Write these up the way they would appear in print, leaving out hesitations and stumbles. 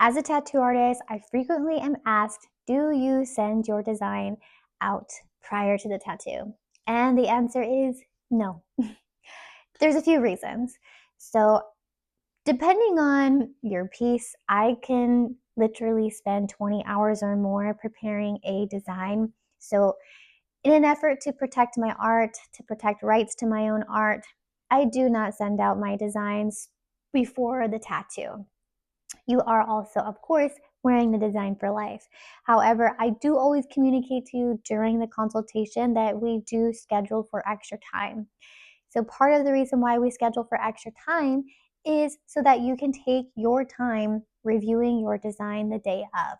As a tattoo artist, I frequently am asked, do you send your design out prior to the tattoo? And the answer is no. There's a few reasons. So, depending on your piece, I can literally spend 20 hours or more preparing a design. So, in an effort to protect my art, to protect rights to my own art, I do not send out my designs before the tattoo. You are also, of course, wearing the design for life. However, I do always communicate to you during the consultation that we do schedule for extra time. So, part of the reason why we schedule for extra time is so that you can take your time reviewing your design the day of.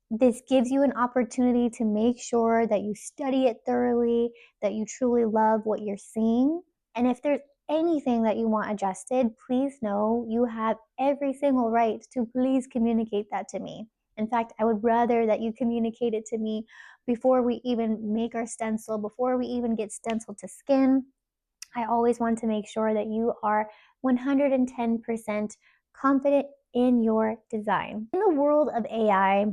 This gives you an opportunity to make sure that you study it thoroughly, that you truly love what you're seeing. And if there's anything that you want adjusted, please know you have every single right to please communicate that to me. In fact, I would rather that you communicate it to me before we even make our stencil, before we even get stenciled to skin. I always want to make sure that you are 110% confident in your design. In the world of AI,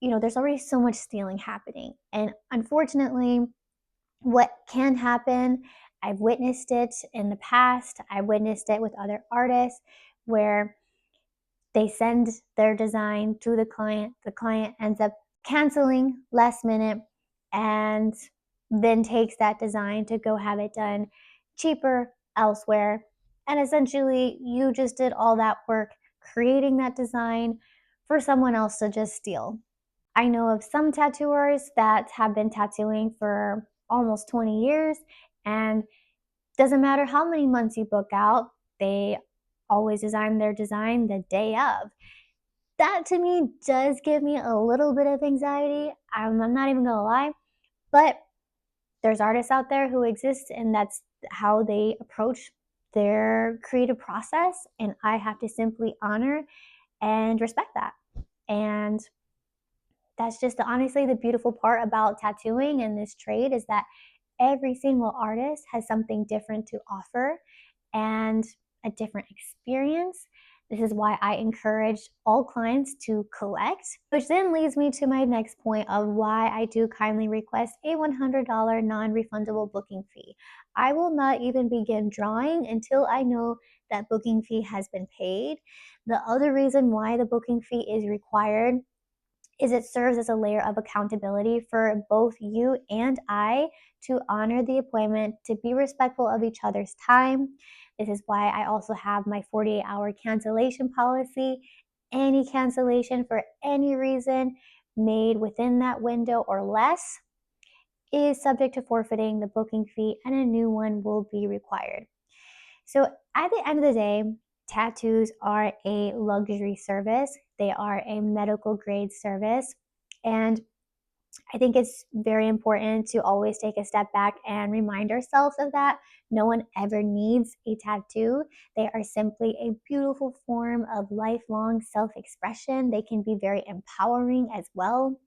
there's already so much stealing happening. And unfortunately, what can happen, I've witnessed it in the past, I've witnessed it with other artists where they send their design to the client ends up canceling last minute and then takes that design to go have it done cheaper elsewhere. And essentially, you just did all that work creating that design for someone else to just steal. I know of some tattooers that have been tattooing for almost 20 years, and doesn't matter how many months you book out, they always design their design the day of. That to me does give me a little bit of anxiety. I'm not even gonna lie, but there's artists out there who exist, and that's how they approach their creative process. And I have to simply honor and respect that. And that's just honestly the beautiful part about tattooing and this trade is that every single artist has something different to offer and a different experience. This is why I encourage all clients to collect, which then leads me to my next point of why I do kindly request a $100 non-refundable booking fee. I will not even begin drawing until I know that booking fee has been paid. The other reason why the booking fee is required is it serves as a layer of accountability for both you and I to honor the appointment, to be respectful of each other's time. This is why I also have my 48-hour cancellation policy. Any cancellation for any reason made within that window or less is subject to forfeiting the booking fee and a new one will be required. So at the end of the day, tattoos are a luxury service. They are a medical grade service. And I think it's very important to always take a step back and remind ourselves of that. No one ever needs a tattoo. They are simply a beautiful form of lifelong self expression. They can be very empowering as well.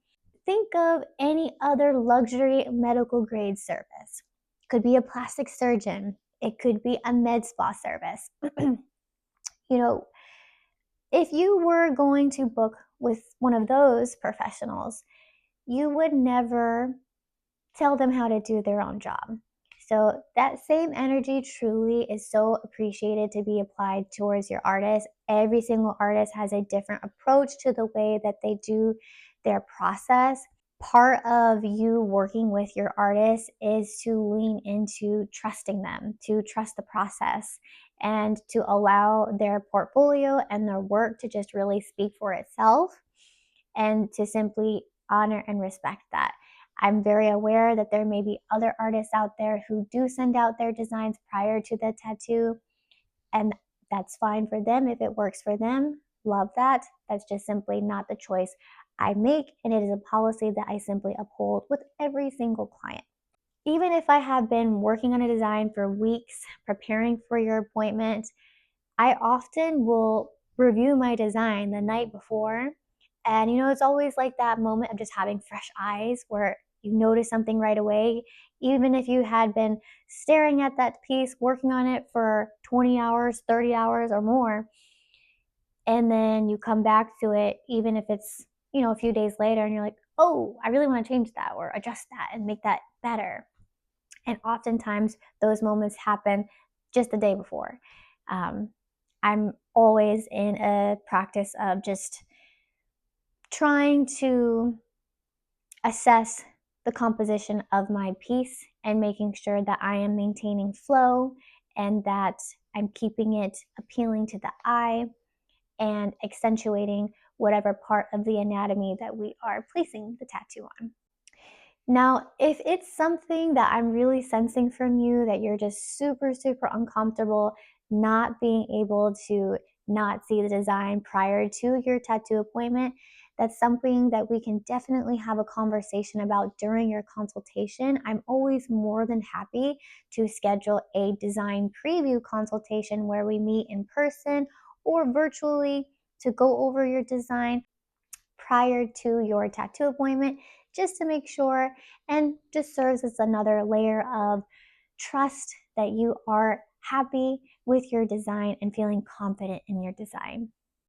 Think of any other luxury medical grade service. It could be a plastic surgeon, it could be a med spa service. You know, if you were going to book with one of those professionals, you would never tell them how to do their own job. So that same energy truly is so appreciated to be applied towards your artist. Every single artist has a different approach to the way that they do their process. Part of you working with your artist is to lean into trusting them, to trust the process, and to allow their portfolio and their work to just really speak for itself and to simply honor and respect that. I'm very aware that there may be other artists out there who do send out their designs prior to the tattoo, and that's fine for them if it works for them. Love that. That's just simply not the choice I make, and it is a policy that I simply uphold with every single client. Even if I have been working on a design for weeks, preparing for your appointment, I often will review my design the night before. And it's always like that moment of just having fresh eyes where you notice something right away. Even if you had been staring at that piece, working on it for 20 hours, 30 hours, or more, and then you come back to it, even if it's, a few days later, and you're like, oh, I really want to change that or adjust that and make that better. And oftentimes those moments happen just the day before. Um, I'm always in a practice of just trying to assess the composition of my piece and making sure that I am maintaining flow and that I'm keeping it appealing to the eye and accentuating whatever part of the anatomy that we are placing the tattoo on. Now, if it's something that I'm really sensing from you that you're just super, super uncomfortable not being able to not see the design prior to your tattoo appointment, that's something that we can definitely have a conversation about during your consultation. I'm always more than happy to schedule a design preview consultation where we meet in person or virtually to go over your design prior to your tattoo appointment, just to make sure, and just serves as another layer of trust that you are happy with your design and feeling confident in your design.